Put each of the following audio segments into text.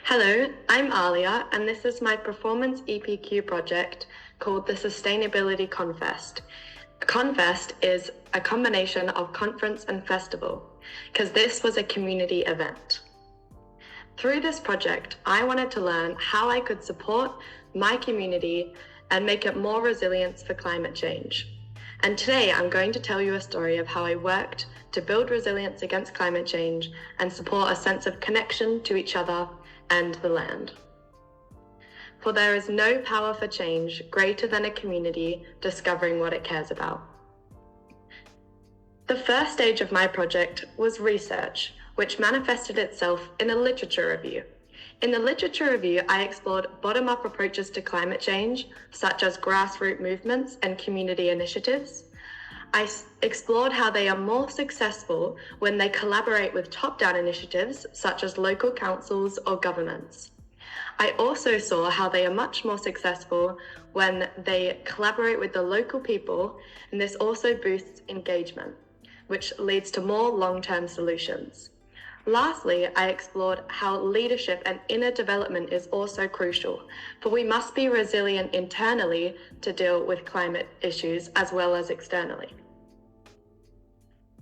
Hello, I'm Alia, and this is my performance EPQ project called the Sustainability Confest. Confest is a combination of conference and festival, because this was a community event. Through this project, I wanted to learn how I could support my community and make it more resilient for climate change. And today I'm going to tell you a story of how I worked to build resilience against climate change and support a sense of connection to each other and the land. For there is no power for change greater than a community discovering what it cares about. The first stage of my project was research, which manifested itself in a literature review. In the literature review, I explored bottom-up approaches to climate change, such as grassroots movements and community initiatives. I explored how they are more successful when they collaborate with top-down initiatives, such as local councils or governments. I also saw how they are much more successful when they collaborate with the local people, and this also boosts engagement, which leads to more long-term solutions. Lastly, I explored how leadership and inner development is also crucial, for we must be resilient internally to deal with climate issues as well as externally.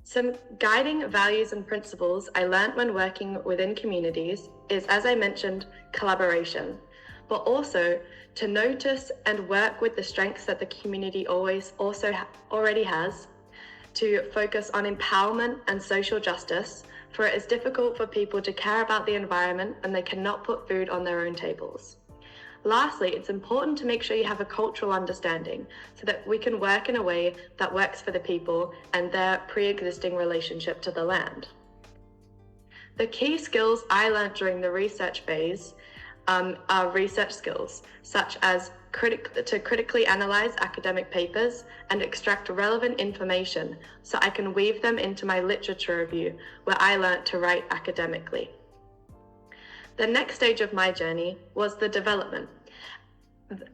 Some guiding values and principles I learned when working within communities is, as I mentioned, collaboration, but also to notice and work with the strengths that the community already has, to focus on empowerment and social justice, for it is difficult for people to care about the environment and they cannot put food on their own tables. Lastly, it's important to make sure you have a cultural understanding so that we can work in a way that works for the people and their pre-existing relationship to the land. The key skills I learned during the research phase are research skills, such as to critically analyze academic papers and extract relevant information so I can weave them into my literature review, where I learnt to write academically. The next stage of my journey was the development,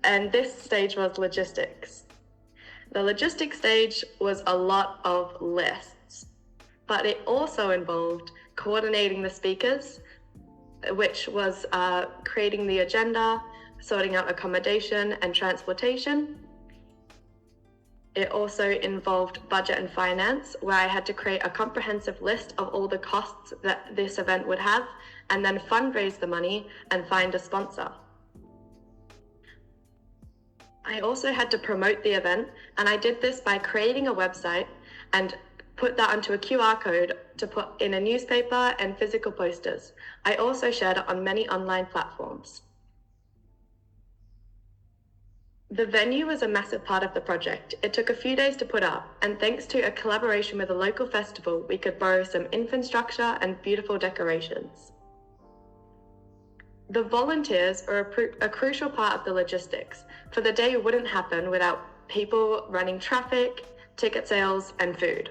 and this stage was logistics. The logistics stage was a lot of lists, but it also involved coordinating the speakers, which was creating the agenda, sorting out accommodation and transportation. It also involved budget and finance, where I had to create a comprehensive list of all the costs that this event would have, and then fundraise the money and find a sponsor. I also had to promote the event, and I did this by creating a website and put that onto a QR code to put in a newspaper and physical posters. I also shared it on many online platforms. The venue was a massive part of the project. It took a few days to put up, and thanks to a collaboration with a local festival, we could borrow some infrastructure and beautiful decorations. The volunteers are a crucial part of the logistics, for the day wouldn't happen without people running traffic, ticket sales, and food.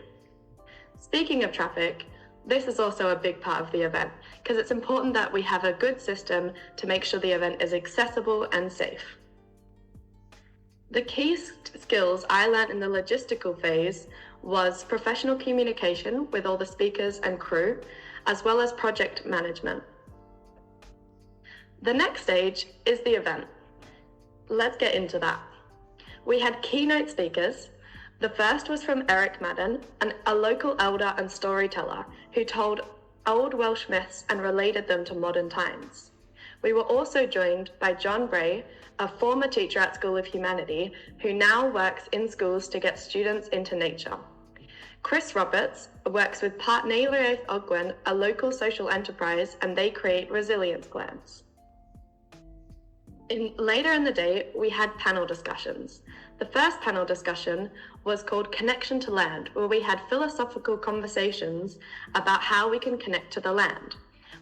Speaking of traffic, this is also a big part of the event, because it's important that we have a good system to make sure the event is accessible and safe. The key skills I learned in the logistical phase was professional communication with all the speakers and crew, as well as project management. The next stage is the event. Let's get into that. We had keynote speakers. The first was from Eric Madden, a local elder and storyteller who told old Welsh myths and related them to modern times. We were also joined by John Bray, a former teacher at School of Humanity, who now works in schools to get students into nature. Chris Roberts works with Partneriaeth Ogwen, a local social enterprise, and they create resilience plans. Later in the day, we had panel discussions. The first panel discussion was called Connection to Land, where we had philosophical conversations about how we can connect to the land.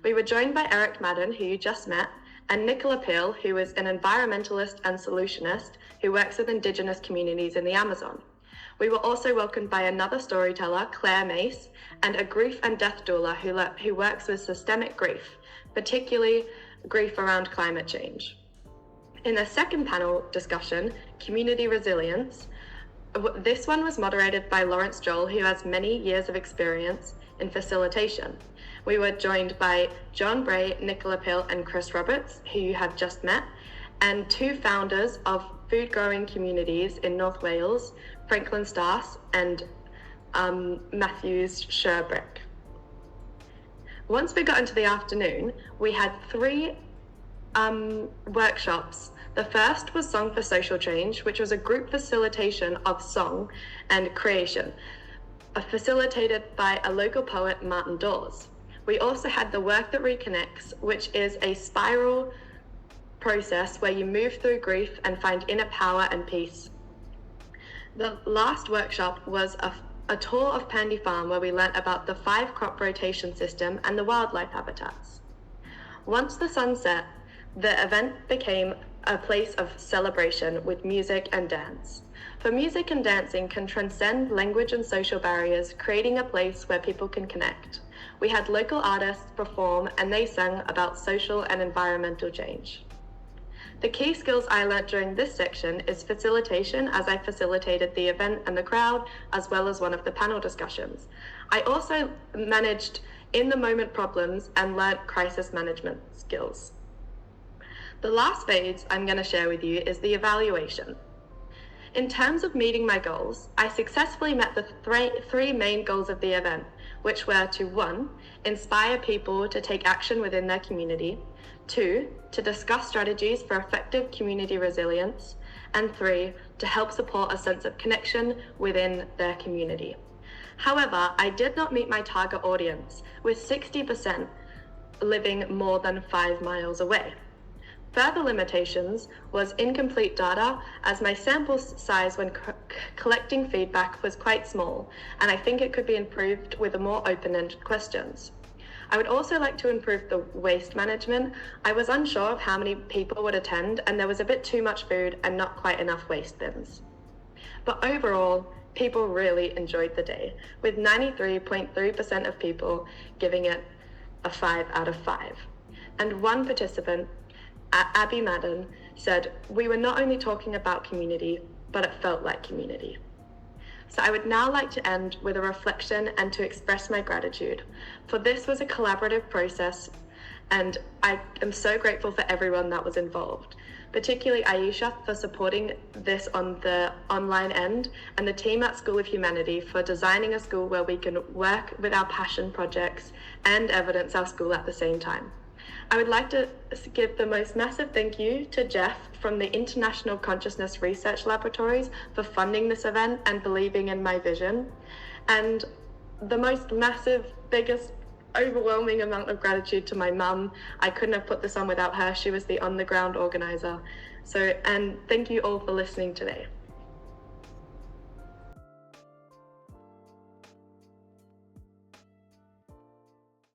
We were joined by Eric Madden, who you just met, and Nicola Peel, who is an environmentalist and solutionist who works with Indigenous communities in the Amazon. We were also welcomed by another storyteller, Claire Mace, and a grief and death doula who works with systemic grief, particularly grief around climate change. In the second panel discussion, Community Resilience, this one was moderated by Lawrence Joel, who has many years of experience in facilitation. We were joined by John Bray, Nicola Pill, and Chris Roberts, who you have just met, and two founders of food growing communities in North Wales, Franklin Stas and Matthews Sherbrick. Once we got into the afternoon, we had three workshops. The first was Song for Social Change, which was a group facilitation of song and creation, facilitated by a local poet, Martin Dawes. We also had the Work That Reconnects, which is a spiral process where you move through grief and find inner power and peace. The last workshop was a tour of Pandy Farm, where we learnt about the 5-crop rotation system and the wildlife habitats. Once the sun set, the event became a place of celebration with music and dance. For music and dancing can transcend language and social barriers, creating a place where people can connect. We had local artists perform, and they sang about social and environmental change. The key skills I learnt during this section is facilitation, as I facilitated the event and the crowd, as well as one of the panel discussions. I also managed in-the-moment problems and learnt crisis management skills. The last phase I'm going to share with you is the evaluation. In terms of meeting my goals, I successfully met the three main goals of the event, which were to 1, inspire people to take action within their community, 2, to discuss strategies for effective community resilience, and 3, to help support a sense of connection within their community. However, I did not meet my target audience, with 60% living more than 5 miles away. Further limitations was incomplete data, as my sample size when collecting feedback was quite small, and I think it could be improved with a more open-ended questions. I would also like to improve the waste management. I was unsure of how many people would attend, and there was a bit too much food and not quite enough waste bins. But overall, people really enjoyed the day, with 93.3% of people giving it a 5 out of 5. And one participant, Abby Madden, said, "We were not only talking about community, but it felt like community." So I would now like to end with a reflection and to express my gratitude, for this was a collaborative process, and I am so grateful for everyone that was involved, particularly Aisha for supporting this on the online end, and the team at School of Humanity for designing a school where we can work with our passion projects and evidence our school at the same time. I would like to give the most massive thank you to Jeff from the International Consciousness Research Laboratories for funding this event and believing in my vision. And the most massive, biggest, overwhelming amount of gratitude to my mum. I couldn't have put this on without her. She was the on-the-ground organizer. And thank you all for listening today.